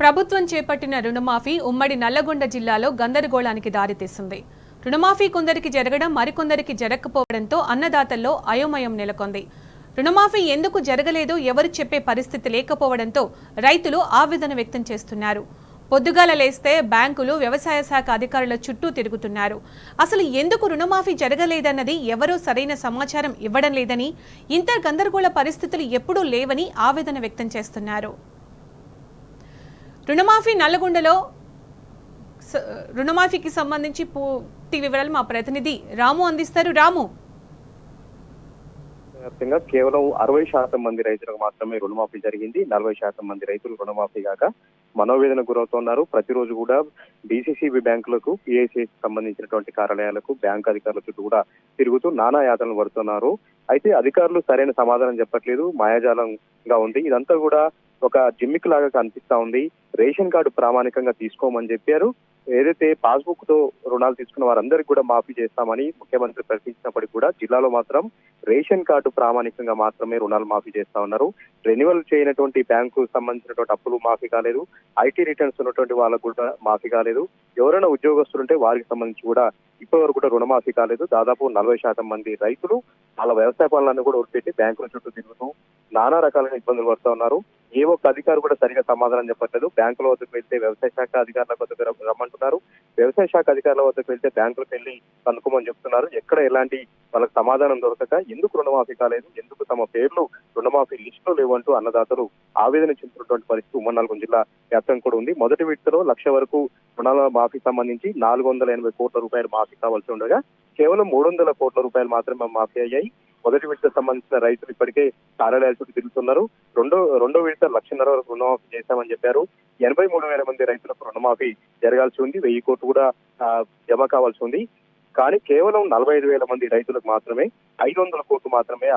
ప్రభుత్వం చేపట్టిన రుణమాఫీ ఉమ్మడి నల్లగొండ జిల్లాలో గందరగోళానికి దారితీసింది. రుణమాఫీ కొందరికి జరగడం మరికొందరికి జరగకపోవడంతో అన్నదాతల్లో అయోమయం నెలకొంది. రుణమాఫీ ఎందుకు జరగలేదో ఎవరు చెప్పే పరిస్థితి లేకపోవడంతో రైతులు ఆవేదన వ్యక్తం చేస్తున్నారు. పొద్దుగాల లేస్తే బ్యాంకులు వ్యవసాయ శాఖ అధికారుల చుట్టూ తిరుగుతున్నారు. అసలు ఎందుకు రుణమాఫీ జరగలేదన్నది ఎవరూ సరైన సమాచారం ఇవ్వడం లేదని, ఇంత గందరగోళ పరిస్థితులు ఎప్పుడూ లేవని ఆవేదన వ్యక్తం చేస్తున్నారు. రుణమాఫీ నల్లగొండలో రుణమాఫీకి సంబంధించి పూర్తి వివరాలు మా ప్రతినిధి రాము అందిస్తారు. రాము, కేవలం 60% మంది రైతులకు మాత్రమే రుణమాఫీ జరిగింది. 40% మంది రైతులు రుణమాఫీ కాక మనోవేదన గురవుతున్నారు. ప్రతిరోజు కూడా డిసిసిబి బ్యాంకులకు, పిఐసిఐ సంబంధించినటువంటి కార్యాలయాలకు బ్యాంక్ అధికారుల చుట్టూ కూడా తిరుగుతూ నానా యాతనలు పడుతున్నారు. అయితే అధికారులు సరైన సమాధానం చెప్పట్లేదు, మాయాజాలంగా ఉంది. ఇదంతా కూడా ఒక జిమ్మిక్ లాగా కనిపిస్తా ఉంది. రేషన్ కార్డు ప్రామాణికంగా తీసుకోమని చెప్పారు. ఏదైతే పాస్బుక్ తో రుణాలు తీసుకున్న వారందరికీ కూడా మాఫీ చేస్తామని ముఖ్యమంత్రి ప్రకటించినప్పటికీ కూడా జిల్లాలో మాత్రం రేషన్ కార్డు ప్రామాణికంగా మాత్రమే రుణాలు మాఫీ చేస్తా ఉన్నారు. రెన్యువల్ చేయనటువంటి బ్యాంకు సంబంధించినటువంటి అప్పులు మాఫీ కాలేదు. ఐటీ రిటర్న్స్ ఉన్నటువంటి వాళ్ళకు కూడా మాఫీ కాలేదు. ఎవరైనా ఉద్యోగస్తులు ఉంటే వారికి సంబంధించి కూడా ఇప్పటి వరకు కూడా రుణమాఫీ కాలేదు. దాదాపు 40% మంది రైతులు వాళ్ళ వ్యవసాయ పనులన్నీ కూడా వదిలిపెట్టి బ్యాంకుల చుట్టూ తిరుగుతూ నానా రకాలైన ఇబ్బందులు పడుతూ ఉన్నారు. ఏ ఒక్క అధికారి కూడా సరిగా సమాధానం చెప్పట్లేదు. బ్యాంకుల వద్దకు వెళ్తే వ్యవసాయ శాఖ అధికారుల వద్దకు రమ్మంటున్నారు. వ్యవసాయ శాఖ అధికారుల వద్దకు వెళ్తే బ్యాంకులకు వెళ్లి కనుక్కోమని చెప్తున్నారు. ఎక్కడ ఎలాంటి వాళ్ళకి సమాధానం దొరకక ఎందుకు రుణమాఫీ కాలేదు, ఎందుకు తమ పేర్లు రుణమాఫీ లిస్టులో లేవంటూ అన్నదాతలు ఆవేదన చెందుతున్నటువంటి పరిస్థితి ఉమ్మడి నల్గొండ జిల్లా వ్యాప్తంగా కూడా ఉంది. మొదటి విడతలో 1,00,000 వరకు రుణాల మాఫీ సంబంధించి 480 కోట్ల రూపాయలు మాఫీ కావాల్సి ఉండగా కేవలం 300 కోట్ల రూపాయలు మాత్రమే మాఫీ అయ్యాయి. మొదటి విడత సంబంధించిన రైతులు ఇప్పటికే కార్యాలయాల చుట్టూ తిరుగుతున్నారు. రెండో విడత 1,00,000 వరకు రుణమాఫీ చేశామని చెప్పారు. 83,000 మంది రైతులకు రుణమాఫీ జరగాల్సి ఉంది. 1,000 కోట్లు కూడా జమ కావాల్సి ఉంది. కానీ కేవలం 45,000 మంది రైతులకు మాత్రమే 500 కోట్లు మాత్రమే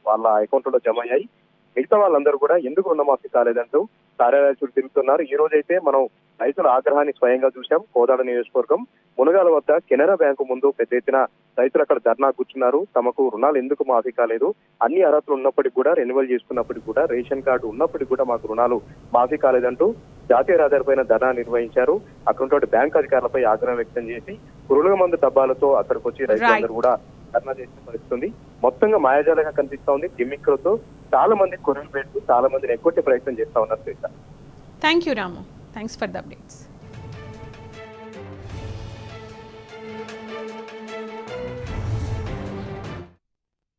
వాళ్ళ అకౌంట్లో జమ అయ్యాయి. మిగతా వాళ్ళందరూ కూడా ఎందుకు రుణమాఫీ కాలేదంటూ కార్యాలయాల చుట్టూ తిరుగుతున్నారు. ఈ రోజైతే మనం రైతుల ఆగ్రహాన్ని స్వయంగా చూశాం. కోదాడ నియోజకవర్గం మునగాల వద్ద కెనరా బ్యాంకు ముందు పెద్ద ఎత్తున రైతులు అక్కడ ధర్నా కూర్చున్నారు. తమకు రుణాలు ఎందుకు మాఫీ కాలేదు, అన్ని అర్హతలు ఉన్నప్పటికీ కూడా, రెన్యువల్ చేసుకున్నప్పటికీ కూడా, రేషన్ కార్డు ఉన్నప్పటికీ కూడా మాకు రుణాలు మాఫీ కాలేదంటూ జాతీయ రహదారిపైన ధర్నా నిర్వహించారు. అక్కడ బ్యాంక్ అధికారులపై ఆగ్రహం వ్యక్తం చేసి పురుగుల మందు డబ్బాలతో అక్కడికి వచ్చి రైతులందరూ కూడా ధర్నా చేసిన పరిస్థితుంది. మొత్తంగా మాయాజాలంగా కనిపిస్తా ఉంది. గిమ్మిక్లతో చాలా మంది కొనుగోలు పెడుతూ చాలా మందిని ఎగ్గొట్టే ప్రయత్నం చేస్తా ఉన్నారు. Thank you Ramu, thanks for the updates.